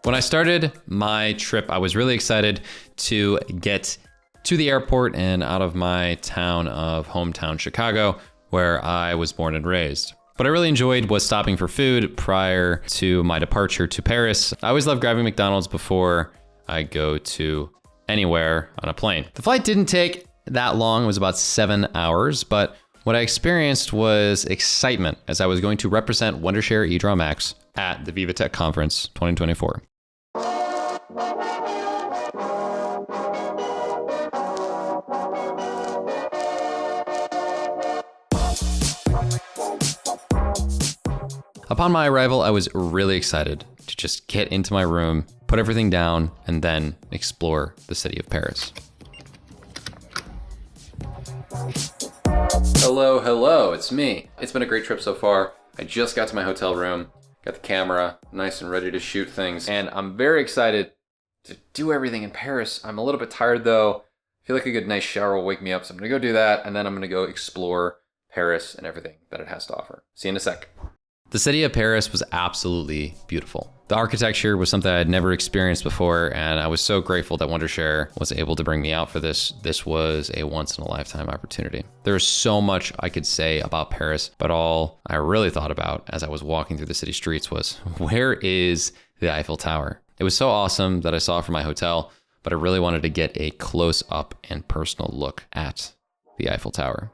When I started my trip, I was really excited to get to the airport and out of my hometown Chicago, where I was born and raised. What I really enjoyed was stopping for food prior to my departure to Paris. I always love grabbing McDonald's before I go to anywhere on a plane. The flight didn't take that long, it was about 7 hours, but what I experienced was excitement as I was going to represent Wondershare EdrawMax at the VivaTech conference 2024. Upon my arrival, I was really excited to just get into my room, put everything down, and then explore the city of Paris. Hello, it's me. It's been a great trip so far. I just got to my hotel room, got the camera nice and ready to shoot things, and I'm very excited to do everything in Paris. I'm a little bit tired though. I feel like a good nice shower will wake me up, so I'm gonna go do that, and then I'm gonna go explore Paris and everything that it has to offer. See you in a sec. The city of Paris was absolutely beautiful. The architecture was something I had never experienced before, and I was so grateful that Wondershare was able to bring me out for this. This was a once-in-a-lifetime opportunity. There's so much I could say about Paris, but all I really thought about as I was walking through the city streets was, where is the Eiffel Tower? It was so awesome that I saw it from my hotel, but I really wanted to get a close-up and personal look at the Eiffel Tower.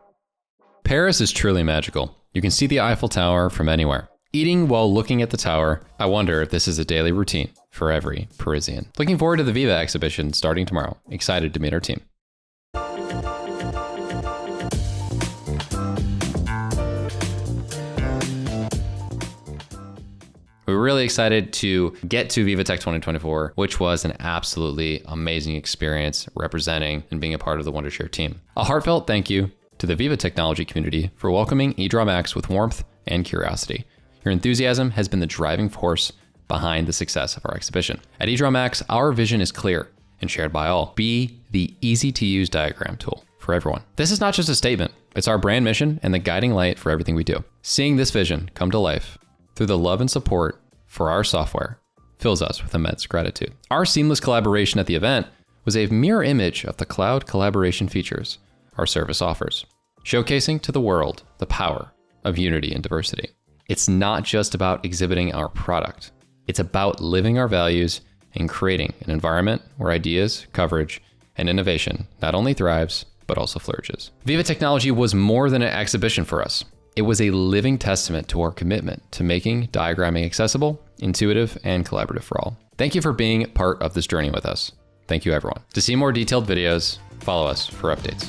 Paris is truly magical. You can see the Eiffel Tower from anywhere. Eating while looking at the tower, I wonder if this is a daily routine for every Parisian. Looking forward to the Viva exhibition starting tomorrow. Excited to meet our team. We were really excited to get to VivaTech 2024, which was an absolutely amazing experience representing and being a part of the Wondershare team. A heartfelt thank you to the Viva technology community for welcoming EdrawMax with warmth and curiosity. Your enthusiasm has been the driving force behind the success of our exhibition. At EdrawMax, our vision is clear and shared by all. Be the easy-to-use diagram tool for everyone. This is not just a statement. It's our brand mission and the guiding light for everything we do. Seeing this vision come to life through the love and support for our software fills us with immense gratitude. Our seamless collaboration at the event was a mirror image of the cloud collaboration features our service offers, showcasing to the world the power of unity and diversity. It's not just about exhibiting our product. It's about living our values and creating an environment where ideas, coverage, and innovation not only thrives, but also flourishes. Viva Technology was more than an exhibition for us. It was a living testament to our commitment to making diagramming accessible, intuitive, and collaborative for all. Thank you for being part of this journey with us. Thank you, everyone. To see more detailed videos, follow us for updates.